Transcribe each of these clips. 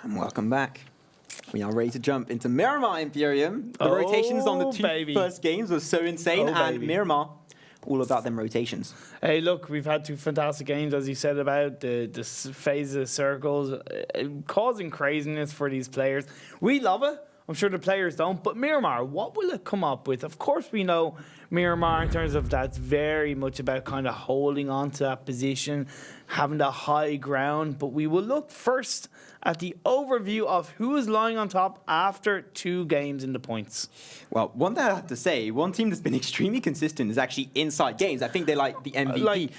And welcome back. We are ready to jump into Miramar Imperium. The rotations on the two first games were so insane, and Miramar, all about them rotations. Hey, look, we've had two fantastic games, as you said, about the phases of circles, causing craziness for these players. We love it. I'm sure the players don't. But Miramar, what will it come up with? Of course, we know Miramar in terms of that's very much about kind of holding on to that position, having the high ground. But we will look first at the overview of who is lying on top after 2 games in the points. Well, one thing I have to say, one team that's been extremely consistent is actually InsideGames. I think they're like the MVP.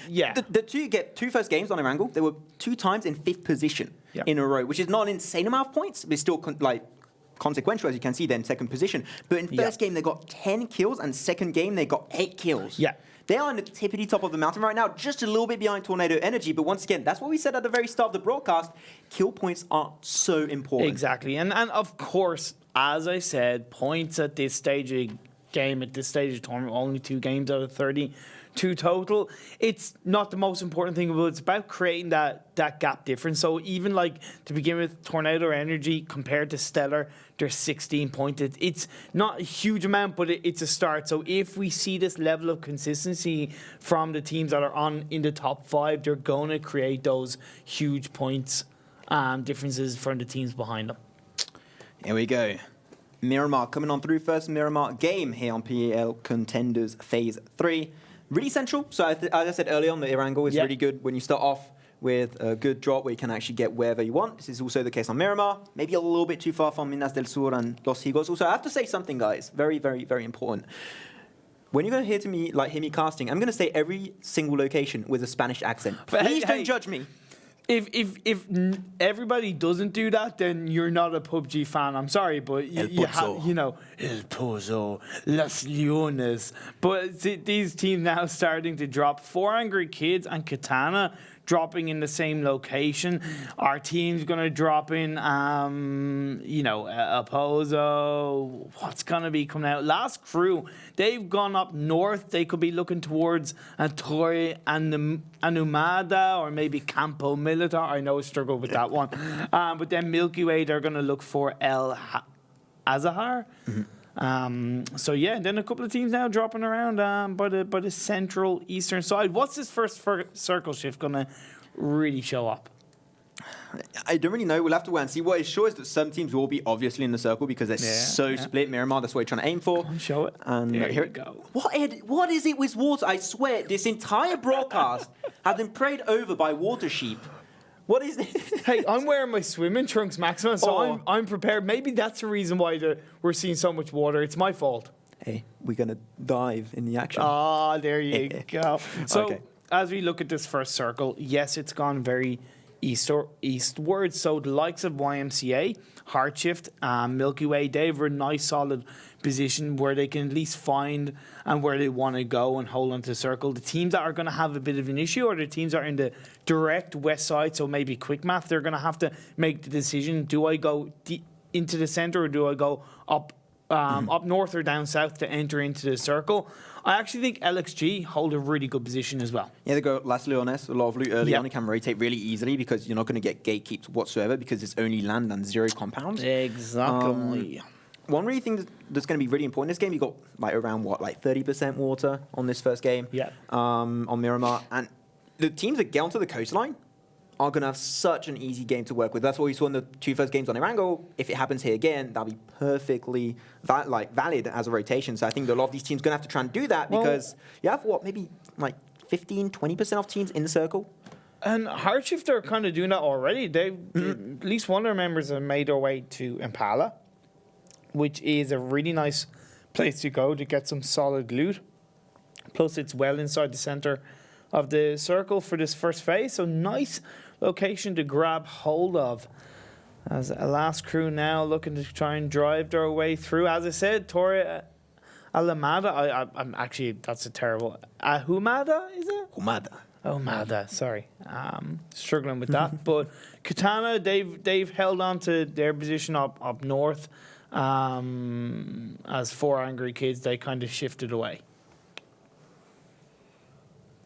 The two first games on Erangel, they were 2 times in 5th position in a row, which is not an insane amount of points, but it's still consequential, as you can see, they're in 2nd position. But in first game, they got 10 kills, and second game, they got 8 kills. Yeah. They are on the tippity top of the mountain right now, just a little bit behind Tornado Energy. But once again, that's what we said at the very start of the broadcast. Kill points are so important. Exactly. And of course, as I said, points at this stage of game, at this stage of tournament, only 2 games out of 32 total. It's not the most important thing, but it's about creating that gap difference. So even like to begin with, Tornado Energy compared to Stellar, they're 16 pointed. It's not a huge amount, but it's a start. So if we see this level of consistency from the teams that are in the top 5, they're going to create those huge points differences from the teams behind them. Here we go. Miramar coming on through first Miramar game here on PEL Contenders Phase 3. Really central. So as I said earlier on, the Erangel is really good when you start off with a good drop where you can actually get wherever you want. This is also the case on Miramar. Maybe a little bit too far from Minas del Sur and Los Higos. Also, I have to say something, guys. Very, very, very important. When you're going to hear me casting, I'm going to say every single location with a Spanish accent. Please don't judge me. If everybody doesn't do that, then you're not a PUBG fan. I'm sorry, but you have, El Pozo, Las Leones. But these teams now starting to drop. 4 Angry Kids and Katana dropping in the same location. Our team's going to drop in, El Pozo. What's going to be coming out? Last Crew, they've gone up north. They could be looking towards Torre and Anumada or maybe Campo Militar. I know I struggled with that one. But then Milky Way, they're going to look for El Azahar. So yeah, then a couple of teams now dropping around by the central eastern side. What's this first circle shift going to really show up? I don't really know. We'll have to wait and see. What is sure is that some teams will be obviously in the circle because they're so split. Miramar, that's what we're trying to aim for. Show it. And there here you go. What is it with water? I swear, this entire broadcast has been prayed over by water sheep. What is this? Hey, I'm wearing my swimming trunks, Maxima, so I'm prepared. Maybe that's the reason why we're seeing so much water. It's my fault. Hey, we're going to dive in the action. There you go. So as we look at this first circle, yes, it's gone very eastward. So the likes of YMCA, HeartShift, Milky Way, they have a nice solid position where they can at least find and where they want to go and hold onto the circle. The teams that are going to have a bit of an issue are the teams that are in the direct west side, so maybe quick math, they're going to have to make the decision, do I go into the center or do I go up north or down south to enter into the circle? I actually think LXG hold a really good position as well. Yeah, they go Las Leones, a lot of loot early on. You can rotate really easily because you're not going to get gatekeeps whatsoever because it's only land and 0 compounds. Exactly. One really thing that's going to be really important in this game, you got around 30% water on this first game. On Miramar, and the teams that get onto the coastline are going to have such an easy game to work with. That's what we saw in the 2 first games on Erangel. If it happens here again, that'll be perfectly valid as a rotation. So I think that a lot of these teams are going to have to try and do that because you have maybe 15, 20% of teams in the circle. And HeartShift are kind of doing that already. At least one of their members have made their way to Impala, which is a really nice place to go to get some solid loot. Plus, it's well inside the center of the circle for this first phase. So nice location to grab hold of. As a last crew now looking to try and drive their way through. As I said, Torre Alamada. I'm actually, that's a terrible. Ahumada, is it? Humada, sorry. Struggling with that. But Katana, they've held on to their position up north. As 4 Angry Kids, they kind of shifted away.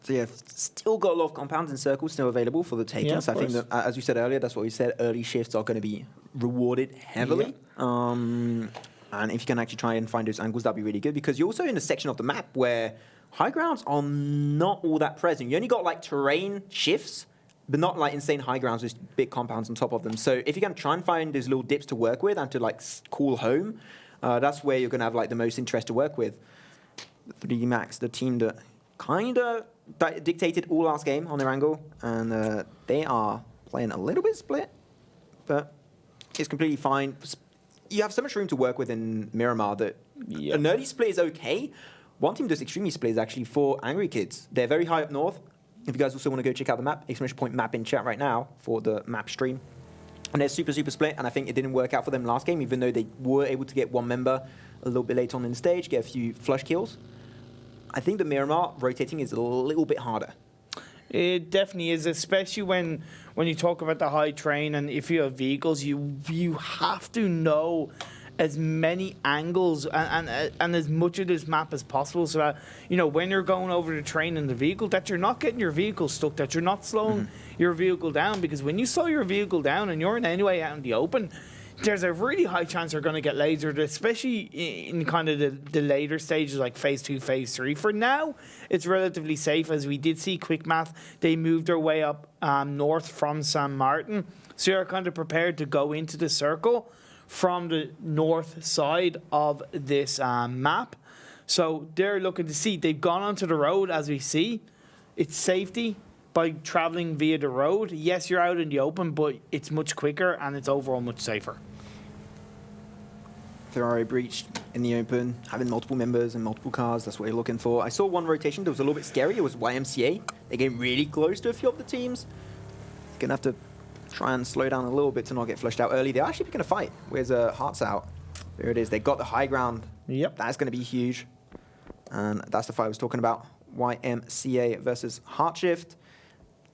So yeah, still got a lot of compounds and circles still available for the taking. So I think that, as you said earlier, that's what we said, early shifts are going to be rewarded heavily. And if you can actually try and find those angles, that'd be really good, because you're also in a section of the map where high grounds are not all that present. You only got like terrain shifts, but not like insane high grounds with big compounds on top of them. So if you can try and find those little dips to work with and to like call home, that's where you're going to have like the most interest to work with. 3D Max, the team that kind of dictated all last game on their angle, and they are playing a little bit split, but it's completely fine. You have so much room to work with in Miramar that an early split is okay. One team that's extremely split is actually for Angry Kids. They're very high up north. If you guys also want to go check out the map, !point map in chat right now for the map stream. And they're super, super split, and I think it didn't work out for them last game, even though they were able to get one member a little bit late on in the stage, get a few flush kills. I think the Miramar rotating is a little bit harder. It definitely is, especially when you talk about the high train, and if you have vehicles, you have to know as many angles and as much of this map as possible, so that, you know, when you're going over the train in the vehicle, that you're not getting your vehicle stuck, that you're not slowing your vehicle down, because when you slow your vehicle down and you're in any way out in the open, there's a really high chance you're going to get lasered, especially in kind of the later stages like phase 2, phase 3. For now, it's relatively safe, as we did see Quick Math. They moved their way up north from San Martin, so you're kind of prepared to go into the circle from the north side of this map. So they're looking to see. They've gone onto the road, as we see. It's safety by traveling via the road. Yes, you're out in the open, but it's much quicker and it's overall much safer. Ferrari breached in the open, having multiple members and multiple cars. That's what you're looking for. I saw one rotation that was a little bit scary. It was YMCA. They came really close to a few of the teams. Gonna have to try and slow down a little bit to not get flushed out early. They're actually picking a fight. Where's Hearts out? There it is. They got the high ground. Yep. That's going to be huge. And that's the fight I was talking about. YMCA versus HeartShift.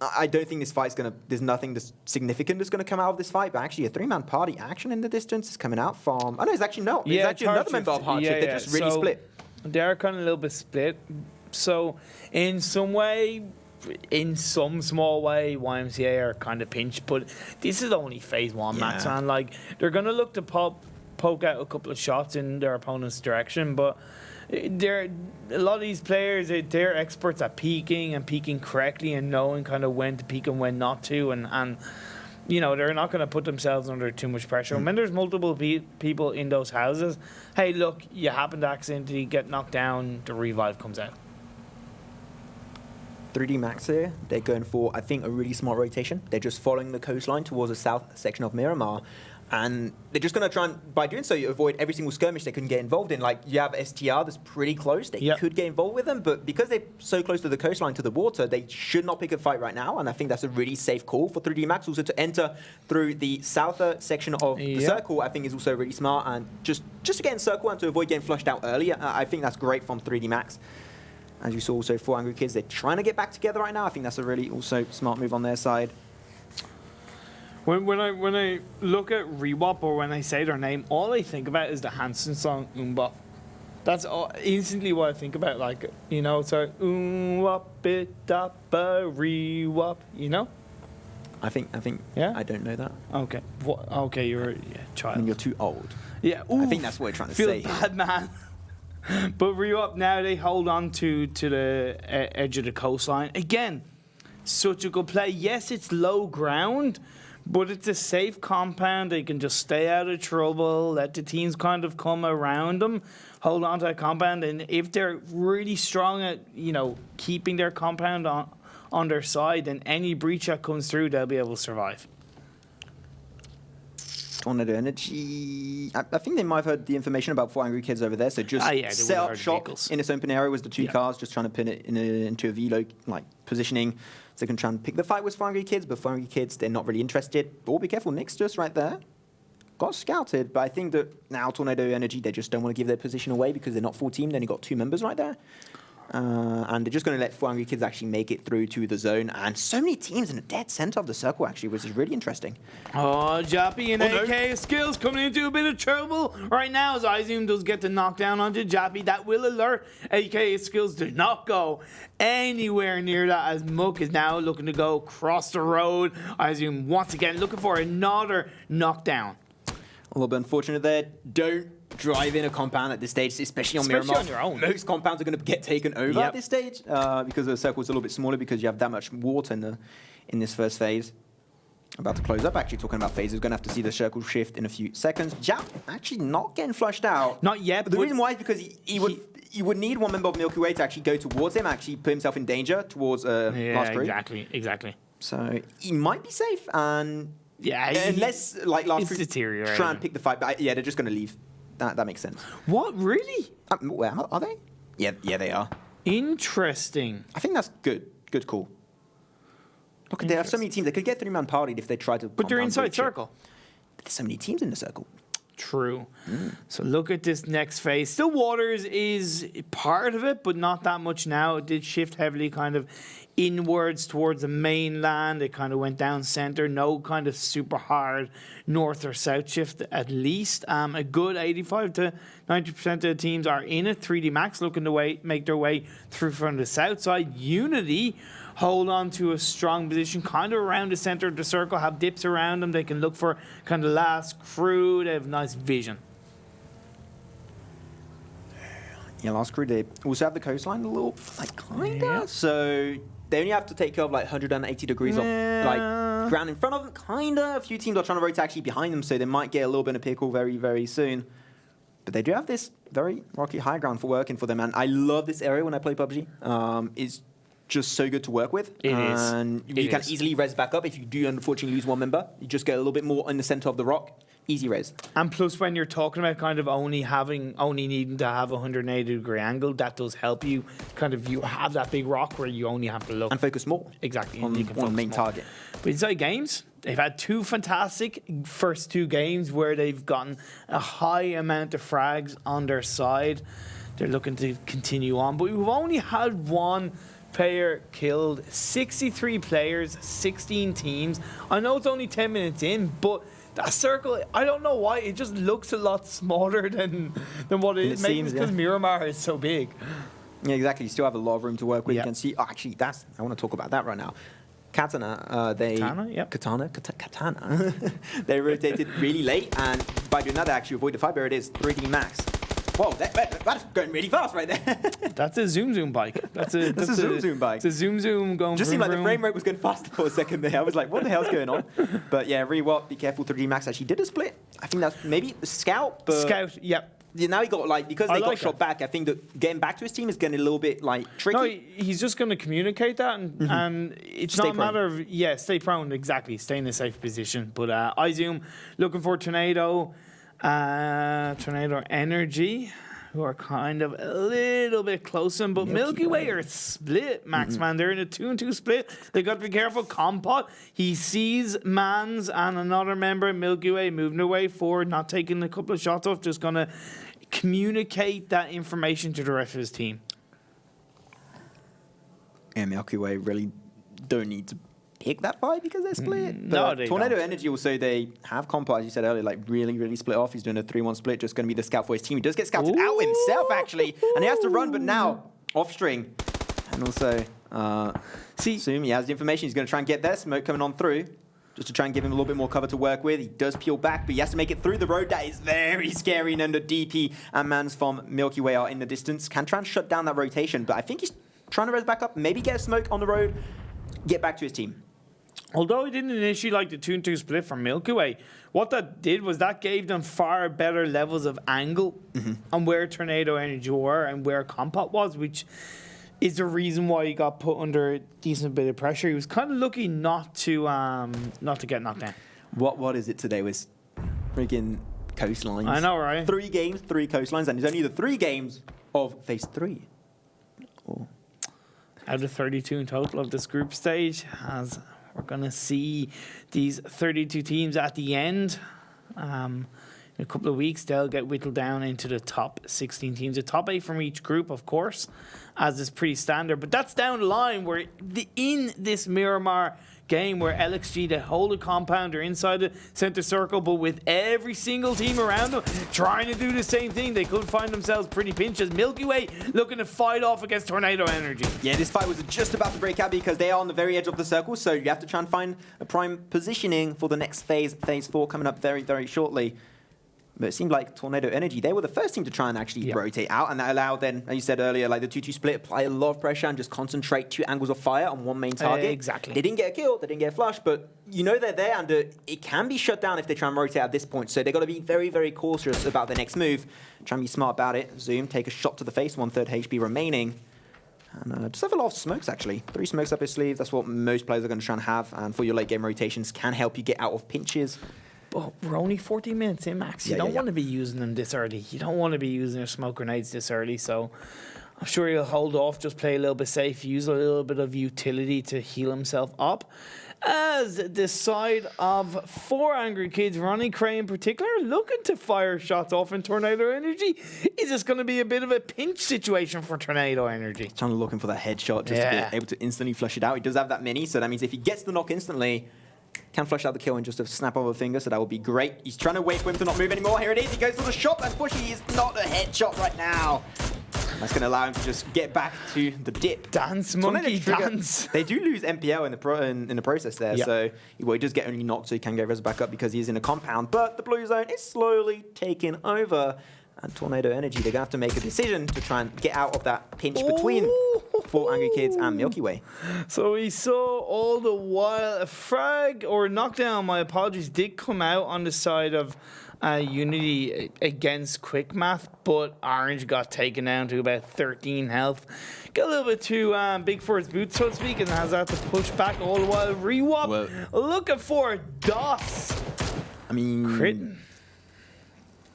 I don't think this fight's going to... There's nothing significant that's going to come out of this fight, but actually a three-man party action in the distance is coming out from... Oh, no, it's actually not. It's actually another member of HeartShift. They're just really split. They're kind of a little bit split. So in some way... In some small way, YMCA are kind of pinched, but this is only phase 1 match, and like they're gonna look to poke out a couple of shots in their opponent's direction, but a lot of these players, they're experts at peeking correctly and knowing kind of when to peek and when not to, and you know, they're not going to put themselves under too much pressure. And when there's multiple people in those houses, hey, look, you happen to accidentally get knocked down, the revive comes out. 3D Max here, they're going for, I think, a really smart rotation. They're just following the coastline towards the south section of Miramar. And they're just going to try and, by doing so, you avoid every single skirmish they couldn't get involved in. Like, you have STR that's pretty close. They could get involved with them, but because they're so close to the coastline, to the water, they should not pick a fight right now. And I think that's a really safe call for 3D Max. Also, to enter through the south section of the circle, I think is also really smart. And just to get in circle and to avoid getting flushed out earlier, I think that's great from 3D Max. As you saw also, 4 Angry Kids, they're trying to get back together right now. I think that's a really also smart move on their side. When I look at Rewop, or when I say their name, all I think about is the Hanson song Umbop. That's instantly what I think about. Like, you know, it's like Umbop it up Rewop. You know. I think. Yeah. I don't know that. Okay. Okay, you're a child. I mean, you're too old. Yeah. I think that's what we're trying to say. Feel bad, man. But Rewop now, they hold on to the edge of the coastline again. Such a good play. Yes, it's low ground, but it's a safe compound. They can just stay out of trouble, let the teams kind of come around them, hold on to that compound, and if they're really strong at, you know, keeping their compound on their side, then any breach that comes through, they'll be able to survive. Tornado Energy. I think they might have heard the information about 4 Angry Kids over there, so just set up shop in this open area with the 2 cars, just trying to pin it into a velo like positioning, so they can try and pick the fight with 4 Angry Kids, but 4 Angry Kids, they're not really interested. Oh, be careful, Nixtys right there. Got scouted, but I think that now Tornado Energy, they just don't want to give their position away because they're not full team. They only got 2 members right there. And they're just going to let 4 Angry Kids actually make it through to the zone. And so many teams in the dead center of the circle, actually, which is really interesting. Oh, Jappy and AK Skills coming into a bit of trouble right now as iZoom does get the knockdown onto Jappy. That will alert AK Skills to not go anywhere near that, as Mook is now looking to go across the road. iZoom once again looking for another knockdown. A little bit unfortunate there. Don't drive in a compound at this stage, especially on Miramar. on your own. Most compounds are going to get taken over at this stage because the circle's a little bit smaller because you have that much water in this first phase. About to close up, actually talking about phases. Going to have to see the circle shift in a few seconds. Jap actually not getting flushed out. Not yet. But the reason why is because he would need one member of Milky Way to actually go towards him, actually put himself in danger towards last crew. Exactly. So he might be safe, and unless like last crew try and pick the fight, but yeah, they're just going to leave. That makes sense. What, really? Where are they? Yeah, they are. Interesting. I think that's good. Good call. Look, they have so many teams. They could get 3-man partied if they try to. But they're inside circle. But there's so many teams in the circle. True. So look at this next phase. Still Waters is part of it, but not that much now. It did shift heavily kind of inwards towards the mainland. It kind of went down center. No kind of super hard north or south shift at least. A good 85 to 90% of the teams are in it. 3D Max looking to make their way through from the south side. Unity hold on to a strong position kind of around the center of the circle, have dips around them. They can look for kind of last crew. They have nice vision. Yeah, last crew, they also have the coastline a little, like, kind of. So they only have to take care of, like, 180 degrees of, like, ground in front of them, kind of. A few teams are trying to rotate actually behind them, so they might get a little bit of pickle very, very soon. But they do have this very rocky high ground for working for them, and I love this area when I play PUBG. It's just so good to work with. It is. And you can easily res back up if you do unfortunately lose one member. You just get a little bit more in the center of the rock. Easy res. And plus, when you're talking about kind of only needing to have a 180-degree angle, that does help you. Kind of, you have that big rock where you only have to look and focus more. Exactly. On the main target. But InsideGames, they've had two fantastic first two games where they've gotten a high amount of frags on their side. They're looking to continue on, but we've only had one player killed, 63 players, 16 teams. I know it's only 10 minutes in, but that circle, I don't know why, it just looks a lot smaller than what it is. Maybe it's because Miramar is so big. Yeah, exactly. You still have a lot of room to work with. Yep. You can see, actually, I want to talk about that right now. Katana, Katana. They rotated really late, and by doing that, they actually avoid the fight. There it is, 3D Max. Whoa, that's going really fast right there. That's a zoom bike. That's a zoom bike. It's a zoom going. Just seemed like the frame rate was going faster for a second there. I was like, what the hell's going on? But yeah, Rewat, be careful. 3D Max actually did a split. I think that's maybe Scout. But Scout, yep. Yeah, now he got because they got shot back. I think that getting back to his team is getting a little bit tricky. No, he's just going to communicate that, and it's not a matter of stay prone, exactly, stay in a safe position. But I zoom looking for Tornado Energy, who are kind of a little bit closer, but Milky Way are split, Max man. They're in a 2-2 split. They got to be careful. Compot, he sees Mans and another member, Milky Way, moving away forward, not taking a couple of shots off, just going to communicate that information to the rest of his team. And Milky Way really don't need to pick that fight because they're split. No, they Tornado don't. Energy also, they have Compot, as you said earlier, like really split off. He's doing a 3-1 split, just going to be the scout for his team. He does get scouted out himself, actually, and he has to run, but now off string. And also, Zoom, he has the information. He's going to try and get there. Smoke coming on through, just to try and give him a little bit more cover to work with. He does peel back, but he has to make it through the road. That is very scary. And then the DP and Mans from Milky Way are in the distance. Can try and shut down that rotation, but I think he's trying to res back up, maybe get a smoke on the road, get back to his team. Although he didn't initially like the 2-2 split from Milky Way, what that did was that gave them far better levels of angle on where Tornado Energy were and where Compot was, which is the reason why he got put under a decent bit of pressure. He was kind of lucky not to get knocked down. What is it today with freaking coastlines? I know, right? 3 games, 3 coastlines, and it's only the 3 games of phase 3. Oh. Out of 32 in total of this group stage, as we're going to see these 32 teams at the end. In a couple of weeks, they'll get whittled down into the top 16 teams. The top 8 from each group, of course, as is pretty standard. But that's down the line where in this Miramar game where LXG, they hold a compound, they're inside the center circle, but with every single team around them trying to do the same thing, they could find themselves pretty pinches. Milky Way looking to fight off against Tornado Energy. Yeah, this fight was just about to break out because they are on the very edge of the circle, so you have to try and find a prime positioning for the next phase, phase 4, coming up very shortly. But it seemed like Tornado Energy, they were the first team to try and actually rotate out, and that allowed then, as you said earlier, like the 2-2 split, apply a lot of pressure and just concentrate 2 angles of fire on one main target. Exactly. They didn't get a kill, they didn't get a flush, but you know they're there, and it can be shut down if they try and rotate at this point. So they've got to be very, very cautious about their next move. Try and be smart about it. Zoom, take a shot to the face, 1/3 HP remaining. And just have a lot of smokes, actually. 3 smokes up his sleeve. That's what most players are going to try and have. And for your late game rotations, can help you get out of pinches. But we're only 40 minutes in, Max. You don't want to be using them this early. You don't want to be using your smoke grenades this early. So I'm sure he'll hold off, just play a little bit safe, use a little bit of utility to heal himself up. As the side of 4 angry kids, RonnieKray in particular, looking to fire shots off in Tornado Energy. Is this going to be a bit of a pinch situation for Tornado Energy? Trying to look for that headshot just to be able to instantly flush it out. He does have that mini, so that means if he gets the knock instantly, can flush out the kill in just a snap of a finger, so that would be great. He's trying to wait for him to not move anymore. Here it is. He goes for the shot. Unfortunately, he's not a headshot right now. That's going to allow him to just get back to the dip. Dance, monkey, dance. They do lose MPL in the process there, so he does get only knocked, so he can get res back up because he's in a compound. But the blue zone is slowly taking over. And Tornado Energy, they're going to have to make a decision to try and get out of that pinch between 4 Angry Kids and Milky Way. So we saw all the while a frag or knockdown, my apologies, did come out on the side of Unity against Quick Math, but Orange got taken down to about 13 health. Got a little bit too big for his boots, so to speak, and has had to push back all the while. Rewop looking for DOS. I mean, Critting.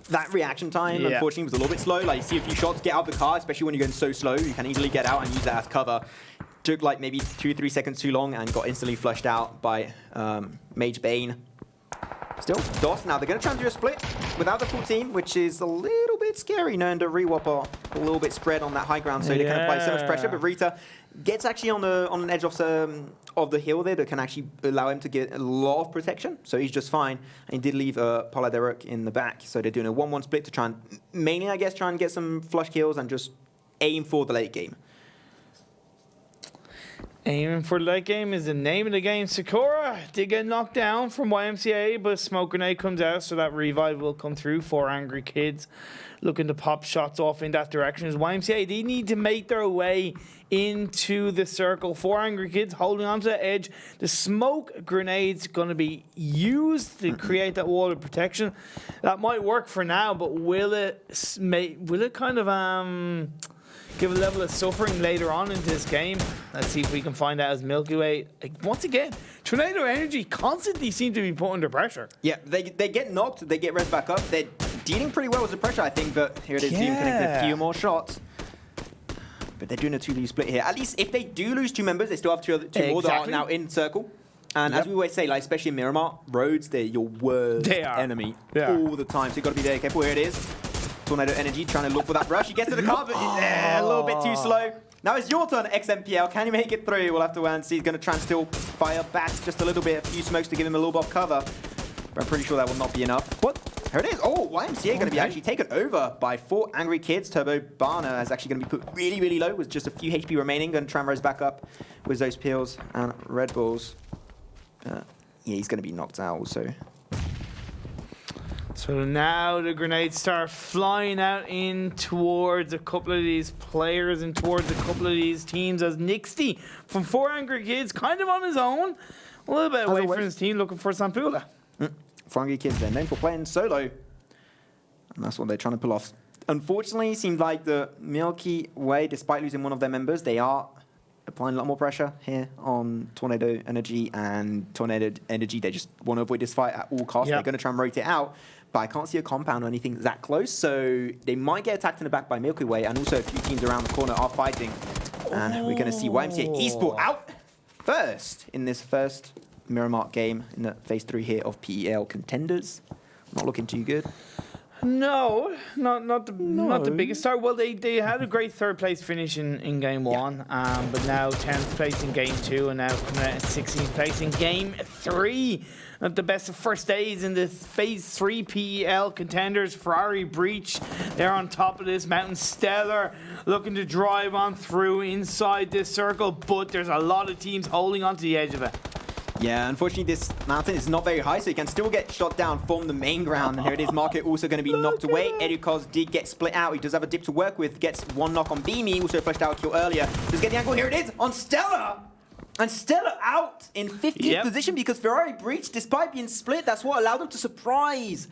That reaction time, unfortunately, was a little bit slow. Like, you see a few shots get out of the car, especially when you're going so slow. You can easily get out and use that as cover. Took like maybe 2-3 seconds too long and got instantly flushed out by Mage Bane. Still, DOS. Now, they're going to try and do a split without the full team, which is a little bit scary, knowing the Rewop are a little bit spread on that high ground, so they can apply so much pressure. But Rita gets actually on an edge of the hill there that can actually allow him to get a lot of protection, so he's just fine. And he did leave POLLADERUC in the back, so they're doing a 1-1 split to try and, mainly, I guess, try and get some flush kills and just aim for the late game. Aiming for the late game is the name of the game. Sakura did get knocked down from YMCA, but smoke grenade comes out, so that revive will come through. 4 angry kids looking to pop shots off in that direction. As YMCA, they need to make their way into the circle. 4 angry kids holding onto the edge. The smoke grenade's going to be used to create that wall of protection. That might work for now, but will it kind of give a level of suffering later on into this game? Let's see if we can find out as Milky Way. Once again, Tornado Energy constantly seem to be put under pressure. Yeah, they get knocked, they get res back up. They're dealing pretty well with the pressure, I think, but here it is, Zoom connected a few more shots. But they're doing a 2-2 split here. At least if they do lose 2 members, they still have two more that are now in circle. And as we always say, like especially in Miramar, roads, they're your worst enemy all the time. So you've got to be very careful. Here it is. Tornado Energy trying to look for that rush. He gets to the car, but a little bit too slow. Now it's your turn, XMPL. Can you make it through? We'll have to wait and see. He's going to try and still fire back just a little bit. A few smokes to give him a little bit of cover. But I'm pretty sure that will not be enough. What? Here it is. Oh, YMCA going to be actually taken over by 4 angry kids. Turbo Barner is actually going to be put really, really low with just a few HP remaining. Going to try and rise back up with those pills and Red Bulls. Yeah, he's going to be knocked out also. So now the grenades start flying out in towards a couple of these players and towards a couple of these teams as Nixty from 4 angry kids kind of on his own. A little bit away from his team looking for Sampula. 4 angry kids, they're known for playing solo. And that's what they're trying to pull off. Unfortunately, it seems like the Milky Way, despite losing one of their members, they are applying a lot more pressure here on Tornado Energy, and Tornado Energy, they just want to avoid this fight at all costs. They're going to try and rotate out, but I can't see a compound or anything that close, so they might get attacked in the back by Milky Way, and also a few teams around the corner are fighting. And we're going to see YMCA Esports out first in this first Miramar game in the phase 3 here of PEL Contenders. Not looking too good. No, not the biggest start. Well, they had a great 3rd place finish in game 1, but now 10th place in game 2, and now coming out in 16th place in game 3. Not the best of first days in the phase 3 PEL Contenders. Ferrari Breach, they're on top of this. Mountain Stellar looking to drive on through inside this circle, but there's a lot of teams holding onto the edge of it. Yeah, unfortunately, this mountain is not very high, so he can still get shot down from the main ground. And here it is, Marco also going to be knocked away. EduCoz did get split out. He does have a dip to work with. Gets one knock on Beamy, also flushed out a kill earlier. Does get the angle. Here it is on Stella. And Stella out in 15th position because Ferrari breached despite being split. That's what allowed them to surprise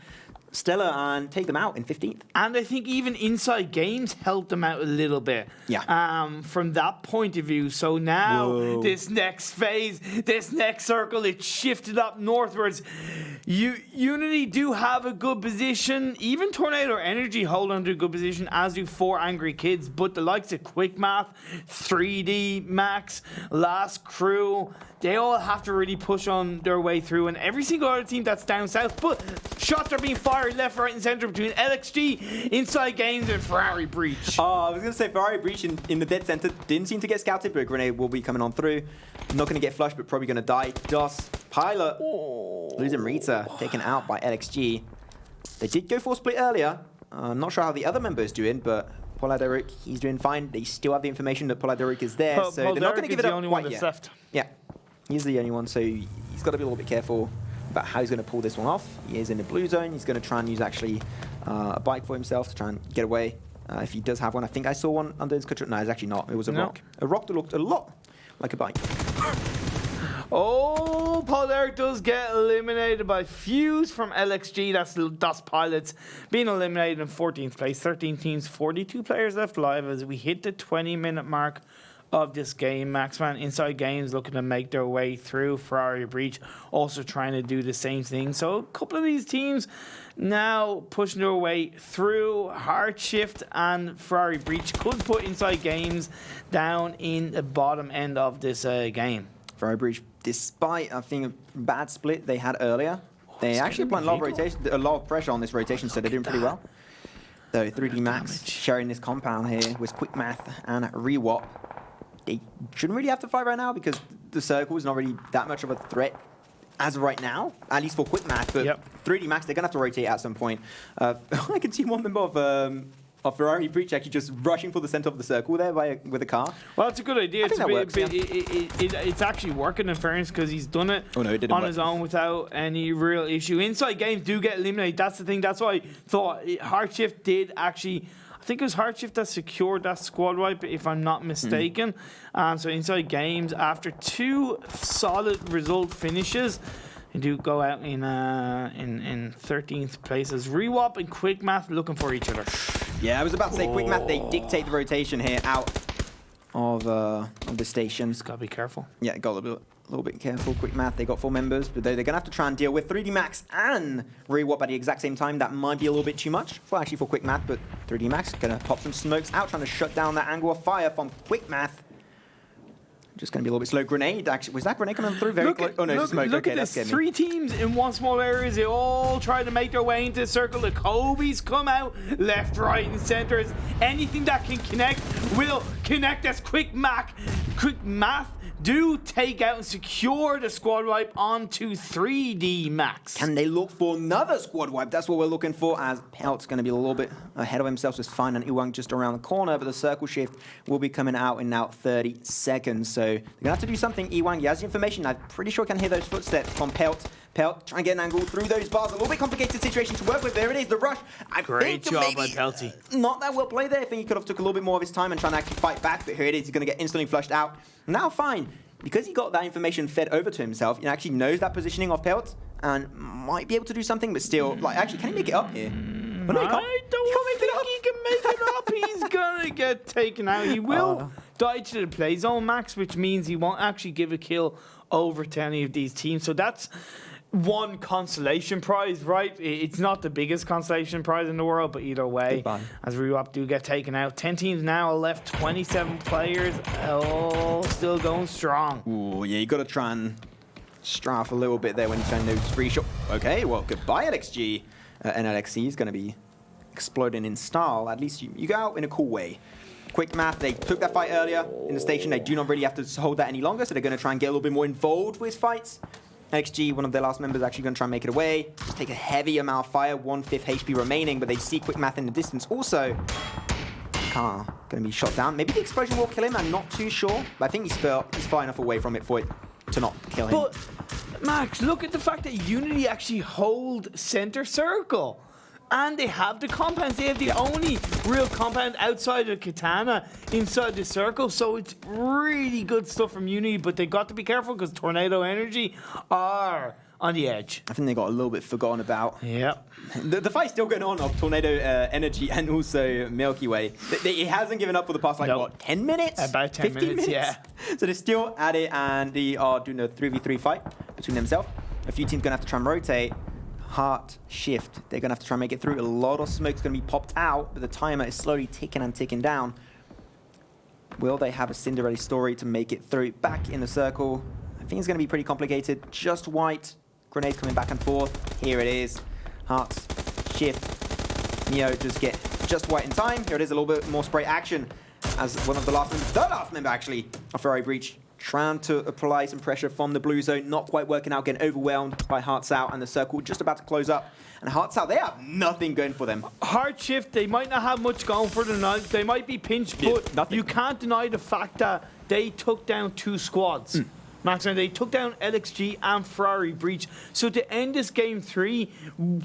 Stella and take them out in 15th. And I think even InsideGames helped them out a little bit. Yeah. From that point of view. So now this next phase, this next circle, it's shifted up northwards. Unity do have a good position. Even Tornado Energy hold on to a good position, as do 4 Angry Kids. But the likes of Quick Math, 3D Max, Last Crew, they all have to really push on their way through. And every single other team that's down south, but shots are being fired left, right, and center between LXG, InsideGames, and Ferrari Breach. I was going to say Ferrari Breach in the dead center didn't seem to get scouted, but a grenade will be coming on through. Not going to get flushed, but probably going to die. Dust, Pilot, losing Rita, taken out by LXG. They did go for a split earlier. I'm not sure how the other member is doing, but POLLADERUC, he's doing fine. They still have the information that POLLADERUC is there, so they're not going to give it up quite yet. Left. Yeah, he's the only one, so he's got to be a little bit careful about how he's going to pull this one off. He is in the blue zone. He's going to try and use actually a bike for himself to try and get away. If he does have one, I think I saw one under his control. No, it's actually not. It was a rock. A rock that looked a lot like a bike. Oh, POLLADERUC does get eliminated by Fuse from LXG. That's Dust Pilots being eliminated in 14th place. 13 teams, 42 players left alive as we hit the 20-minute mark of this game. Maxman InsideGames looking to make their way through. Ferrari Breach also trying to do the same thing. So a couple of these teams now pushing their way through. HeartShift and Ferrari Breach could put InsideGames down in the bottom end of this game. Ferrari Breach, despite I think a bad split they had earlier, they actually applied a lot of pressure on this rotation, so they're doing pretty well. So 3D Max sharing this compound here with Quick Math and Rewap. They shouldn't really have to fight right now because the circle is not really that much of a threat as of right now, at least for Quick Math. But 3D Max, they're going to have to rotate at some point. I can see one member of Ferrari Breach actually just rushing for the center of the circle there with a car. Well, it's a good idea. It's actually working in fairness because he's done it on his own without any real issue. InsideGames do get eliminated. That's the thing. That's why I thought HeartShift did actually... I think it was HeartShift that secured that squad wipe, if I'm not mistaken. So InsideGames, after 2 solid result finishes, they do go out in 13th places. Rewap and Quick Math looking for each other. Yeah, I was about to say Quick Math, they dictate the rotation here out of the station. Just gotta be careful. Yeah, got a little bit careful. Quick Math, they got 4 members, but they're gonna have to try and deal with 3D Max and Rewap at the exact same time. That might be a little bit too much for Quick Math, but 3D Max gonna pop some smokes out, trying to shut down that angle of fire from Quick Math. Just going to be a little bit slow. Grenade, actually. Was that grenade coming through very close? Oh, no, it's smoke. Look at this. 3 teams in one small area. They all try to make their way into the circle. The Kobe's come out left, right, and center. Anything that can connect will connect as Quick Math do take out and secure the squad wipe onto 3D Max. Can they look for another squad wipe? That's what we're looking for, as Pelt's going to be a little bit ahead of himself. Just fine, and Iwang just around the corner, but the circle shift will be coming out in now 30 seconds. So they're going to have to do something. Iwang, he has the information. I'm pretty sure I can hear those footsteps from Pelt. Pelt trying to get an angle through those bars. A little bit complicated situation to work with. There it is, the rush. Great job by Pelty. Not that well played there. I think he could have took a little bit more of his time and try and actually fight back, but here it is. He's going to get instantly flushed out. Now, fine. Because he got that information fed over to himself, he actually knows that positioning of Pelt and might be able to do something, but still, like, actually, can he make it up here? Well, no, I don't think he can make it up. He's going to get taken out. He will die to the play zone, Max, which means he won't actually give a kill over to any of these teams. So that's one consolation prize, right? It's not the biggest consolation prize in the world, but either way, as Rewap do get taken out. 10 teams now left, 27 players, all still going strong. Ooh, yeah, you got to try and strafe a little bit there when you find those free shots. Okay, well, goodbye, LXG. NLXC is going to be exploding in style. At least you go out in a cool way. Quick Math, they took that fight earlier in the station. They do not really have to hold that any longer, so they're going to try and get a little bit more involved with fights. XG, one of their last members, actually going to try and make it away. Just take a heavy amount of fire, 1/5 HP remaining, but they see Quick Math in the distance. Also, car going to be shot down. Maybe the explosion will kill him, I'm not too sure. But I think he's far enough away from it for it to not kill him. But Max, look at the fact that Unity actually hold center circle. And they have the compounds. They have the only real compound outside of Katana inside the circle. So it's really good stuff from Unity. But they got to be careful because Tornado Energy are on the edge. I think they got a little bit forgotten about. Yep. The fight's still going on of Tornado Energy and also Milky Way. It hasn't given up for the past, like, what, 10 minutes? About 10 minutes, yeah. So they're still at it, and they are doing a 3v3 fight between themselves. A few teams going to have to try and rotate. HeartShift. They're going to have to try and make it through. A lot of smoke's going to be popped out, but the timer is slowly ticking and ticking down. Will they have a Cinderella story to make it through? Back in the circle. I think it's going to be pretty complicated. Just white. Grenade coming back and forth. Here it is. HeartShift. mjyoh just get just white in time. Here it is, a little bit more spray action as one of the last members, the last member actually, of Ferrari Breach, trying to apply some pressure from the blue zone, not quite working out, getting overwhelmed by HeartShout, and the circle just about to close up. And HeartShout, they have nothing going for them. HeartShift, they might not have much going for them now. They might be pinched, but you can't deny the fact that they took down 2 squads. Max, and they took down LXG and Ferrari Breach. So to end this game 3,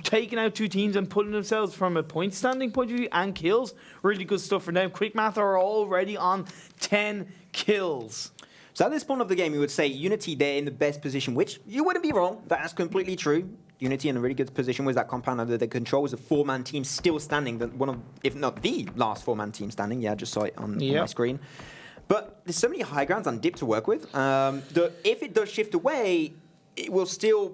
taking out 2 teams and putting themselves from a point standing point of view and kills, really good stuff for them. Quick Math are already on 10 kills. So at this point of the game, you would say Unity, they're in the best position, which you wouldn't be wrong. That's completely true. Unity in a really good position with that compound under their control. Was a 4-man team still standing. One of, if not the last 4-man team standing. Yeah, I just saw it on my screen. But there's so many high grounds and dip to work with. If it does shift away, it will still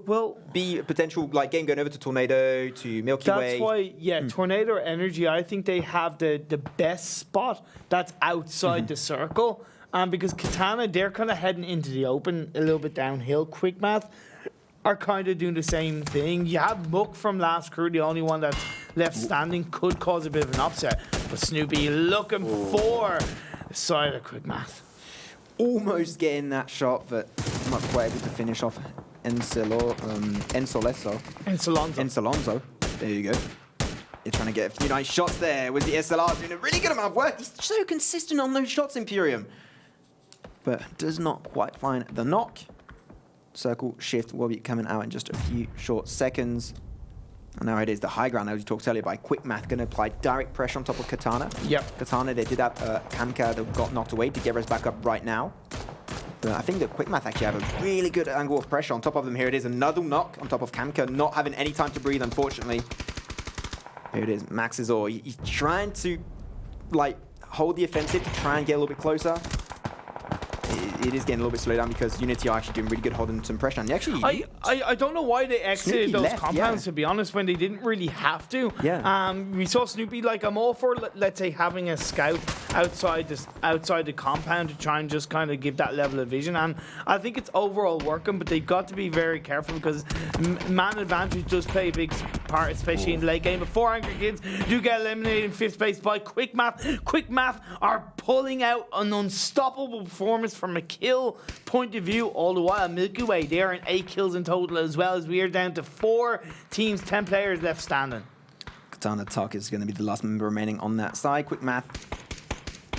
be a potential like game going over to Tornado, to Milky Way. That's why, Tornado Energy, I think they have the best spot that's outside the circle. Because Katana, they're kind of heading into the open a little bit downhill. Quick Math are kind of doing the same thing. You have Muck from last crew, the only one that's left standing, could cause a bit of an upset. But Snoopy looking for the side of Quick Math. Almost getting that shot, but not quite able to finish off Ensolonzo. There you go. You're trying to get a few nice shots there with the SLR, doing a really good amount of work. He's so consistent on those shots, Imperium. But does not quite find the knock. Circle shift will be coming out in just a few short seconds. And now it is the high ground, as we talked earlier, by Quick Math, going to apply direct pressure on top of Katana. Yep. Katana, they did have Kamka that got knocked away. Together back up right now. But I think that Quick Math actually have a really good angle of pressure on top of them. Here it is, another knock on top of Kamka, not having any time to breathe, unfortunately. Here it is, Max is all. He's trying to, like, hold the offensive to try and get a little bit closer. It is getting a little bit slowed down because Unity are actually doing really good holding some pressure. And they actually, I don't know why they exited those compounds, to be honest, when they didn't really have to. Yeah. We saw Snoopy, like, I'm all for, let's say, having a scout outside the compound to try and just kind of give that level of vision. And I think it's overall working, but they've got to be very careful because man advantage does play a big part, especially in the late game. But 4 Angry Kids do get eliminated in 5th place by Quick Math. Quick Math are pulling out an unstoppable performance from a kill point of view. All the while, Milky Way, they are in 8 kills in total, as well as we are down to 4 teams, 10 players left standing. Katana Tuck is going to be the last member remaining on that side. Quick Math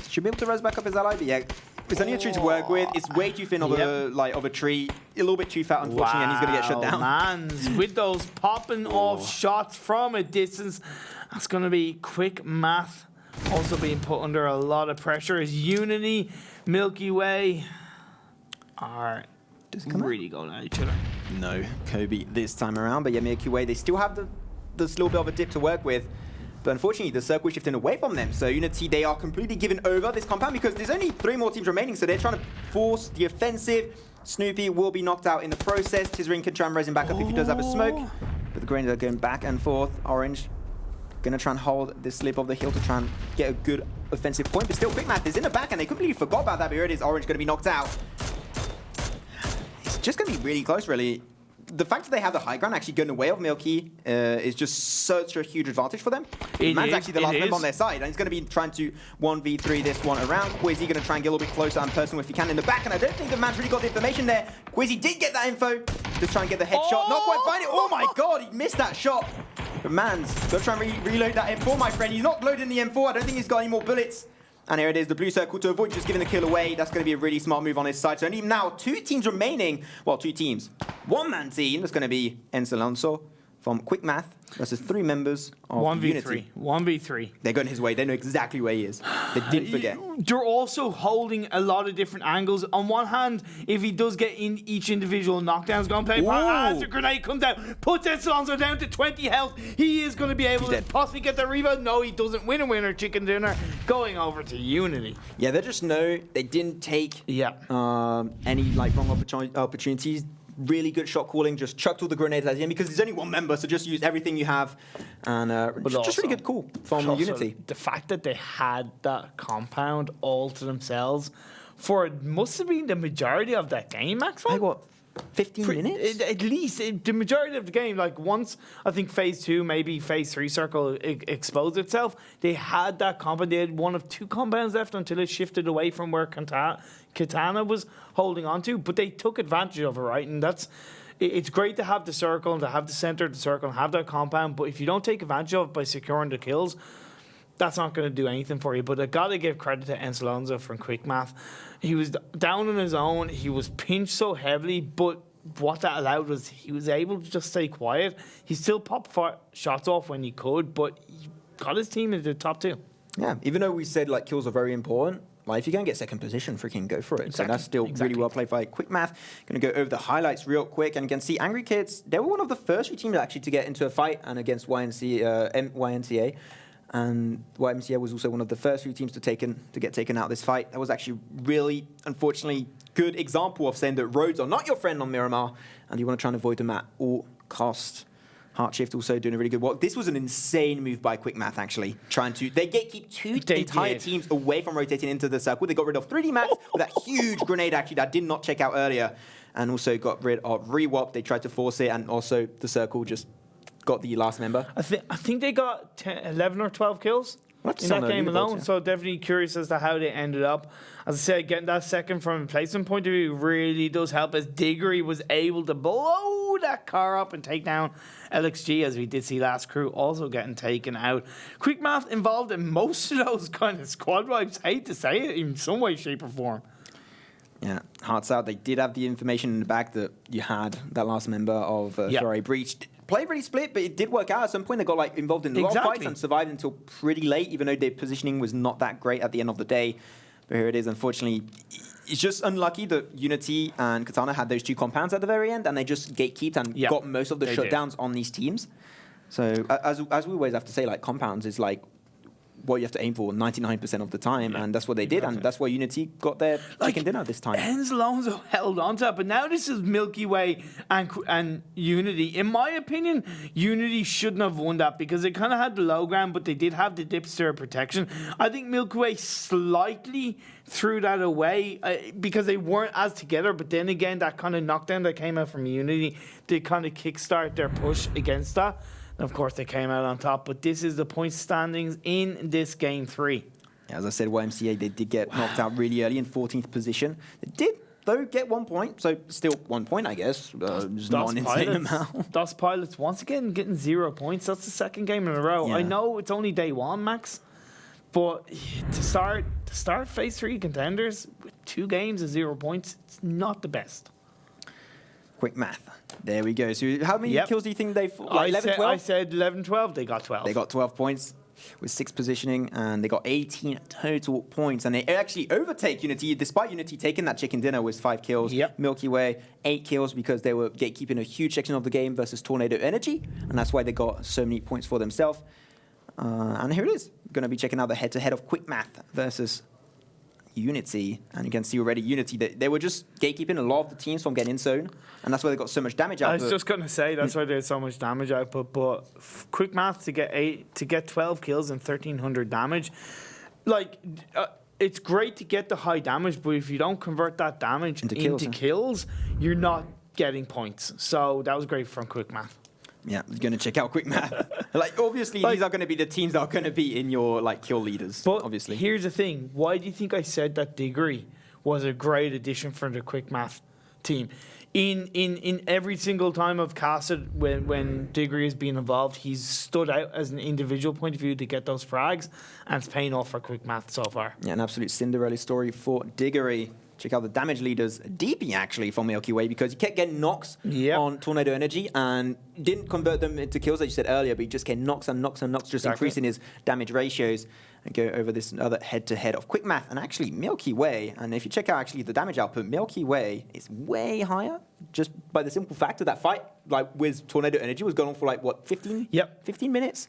should be able to rise back up his ally, but yeah, it's only a tree to work with. It's way too thin of a tree, a little bit too fat, unfortunately, and he's going to get shut down. Mans, with those popping off shots from a distance, that's going to be Quick Math also being put under a lot of pressure as Unity, Milky Way are really going at each other. No, Kobe this time around, but yeah, Milky Way, they still have this little bit of a dip to work with. But unfortunately, the circle is shifting away from them. So Unity, they are completely giving over this compound because there's only 3 more teams remaining. So they're trying to force the offensive. Snoopy will be knocked out in the process. Tizzering can try and raise him back up if he does have a smoke. But the grenades are going back and forth. Orange going to try and hold this slip of the hill to try and get a good offensive point. But still, Quick Math is in the back and they completely forgot about that. But here it is, Orange going to be knocked out. It's just going to be really close, really. The fact that they have the high ground actually going away of Milky is just such a huge advantage for them. Man's actually the last member on their side, and he's going to be trying to 1v3 this one around. Quizzy going to try and get a little bit closer and personal if he can in the back, and I don't think the man's really got the information there. Quizzy did get that info to try and get the headshot. Not quite find it. Oh my god, he missed that shot. But man's going to try and reload that M4, my friend. He's not loading the M4. I don't think he's got any more bullets. And here it is, the blue circle to avoid just giving the kill away. That's going to be a really smart move on his side. So only now 2 teams remaining. Well, 2 teams. 1-man team. That's going to be Alonso from Quick Math versus 3 members of Unity. 1v3. They're going his way. They know exactly where he is. They didn't forget. They're also holding a lot of different angles. On one hand, if he does get in each individual knockdowns, going to play as the grenade comes down, puts Alonso down to 20 health. He is going to be able to possibly get the revive. No, he doesn't. Winner, chicken dinner. Going over to Unity. Yeah, they just know they didn't take any like wrong opportunities. Really good shot calling, just chucked all the grenades at him because there's only 1 member, so just use everything you have. And just really good call from Unity. The fact that they had that compound all to themselves for it must have been the majority of that game, Maxwell. Like what, 15 minutes? At least the majority of the game. Like once I think phase 2, maybe phase 3 circle exposed itself, they had that compound. They had 1 of 2 compounds left until it shifted away from where Katana was holding on to, but they took advantage of it, right? And it's great to have the circle and to have the center of the circle and have that compound, but if you don't take advantage of it by securing the kills, that's not going to do anything for you. But I got to give credit to Alonso from Quick Math. He was down on his own. He was pinched so heavily, but what that allowed was he was able to just stay quiet. He still popped shots off when he could, but he got his team into the top 2. Yeah, even though we said like kills are very important, like if you can get second position, freaking go for it. Exactly. So that's still really well played by Quick Math. Going to go over the highlights real quick, and you can see Angry Kids. They were one of the first 3 teams actually to get into a fight, and against YMCA. And YMCA was also one of the first 3 teams to get taken out of this fight. That was actually really, unfortunately, good example of saying that roads are not your friend on Miramar, and you want to try and avoid them at all costs. HeartShift also doing a really good work. This was an insane move by Quick Math, actually. They gatekeep 2 entire teams away from rotating into the circle. They got rid of 3D Max with that huge grenade, actually, that did not check out earlier. And also got rid of Rewop. They tried to force it, and also the circle just got the last member. I think they got 11 or 12 kills in that game alone. So definitely curious as to how they ended up. As I said, getting that second from a placement point of view really does help, as Diggory was able to blow that car up and take down LXG, as we did see last crew also getting taken out. Quick Math involved in most of those kind of squad wipes. Hate to say it, in some way, shape or form. Yeah, hearts out. They did have the information in the back that you had that last member of Ferrari breached. Played really split, but it did work out. At some point, they got like involved in a lot of fights and survived until pretty late, even though their positioning was not that great at the end of the day. But here it is. Unfortunately, it's just unlucky that Unity and Katana had those 2 compounds at the very end, and they just gatekeeped and got most of the shutdowns on these teams. So as we always have to say, like compounds is like what you have to aim for 99% of the time, and that's what they did, and that's why Unity got their chicken dinner this time. Alonso held on to it, but now this is Milky Way and Unity. In my opinion, Unity shouldn't have won that because they kind of had the low ground, but they did have the dipster protection. I think Milky Way slightly threw that away because they weren't as together, but then again, that kind of knockdown that came out from Unity did kind of kickstart their push against that. And of course, they came out on top, but this is the point standings in this game 3. Yeah, as I said, YMCA, they did get knocked out really early in 14th position. They did, though, get 1 point, so still 1 point, I guess. Just not an insane amount. DOS Pilots, once again, getting 0 points. That's the 2nd game in a row. Yeah. I know it's only day 1, Max, but to start phase 3 contenders with 2 games of 0 points, it's not the best. Quick Math. There we go. So how many kills do you think they've... Like 11, 12? I said 11, 12. They got 12. They got 12 points with 6 positioning, and they got 18 total points. And they actually overtake Unity, despite Unity taking that chicken dinner with 5 kills. Milky Way, 8 kills because they were gatekeeping a huge section of the game versus Tornado Energy. And that's why they got so many points for themselves. And here it is. Going to be checking out the head-to-head of Quick Math versus Unity, and you can see already Unity, they were just gatekeeping a lot of the teams from getting in zone, and that's why they got so much damage out. I was just going to say that's why they had so much damage output, but Quick Math to get 12 kills and 1,300 damage, like it's great to get the high damage, but if you don't convert that damage into kills, you're not getting points. So that was great from Quick Math. Yeah, we're going to check out Quick Math. Obviously, these are going to be the teams that are going to be in your kill leaders. But obviously, here's the thing: why do you think I said that Diggory was a great addition for the Quick Math team? in every single time I've casted when Diggory has been involved, he's stood out as an individual point of view to get those frags, and it's paying off for quick math so far. Yeah, an absolute Cinderella story for Diggory. Check out the damage leaders, DP actually from Milky Way, because he kept getting knocks on Tornado Energy and didn't convert them into kills, as you said earlier, but he just get knocks and knocks and knocks, just increasing his damage ratios. And go over this other head-to-head of quick math. And actually, Milky Way, and if you check out actually the damage output, Milky Way is way higher just by the simple fact of that fight, like with Tornado Energy, was going on for like, what, 15? Yep. 15 minutes?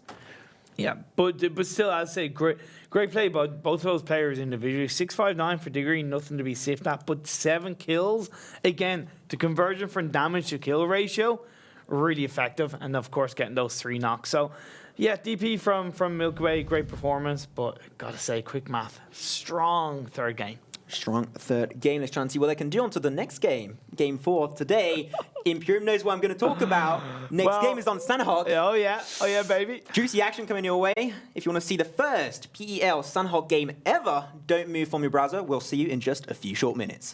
Yeah, but still, I'd say great play by both of those players individually. 659 for Diggory, nothing to be sniffed at, but 7 kills. Again, the conversion from damage to kill ratio, really effective, and of course getting those 3 knocks. So, yeah, DP from Milky Way, great performance, but gotta say, quick math, strong third game. Strong third game. Let's try and see what they can do on to the next game. Game 4 of today. Imperium knows what I'm going to talk about. Next game is on Sunhawk. Oh yeah, baby. Juicy action coming your way. If you want to see the first PEL Sunhawk game ever, don't move from your browser. We'll see you in just a few short minutes.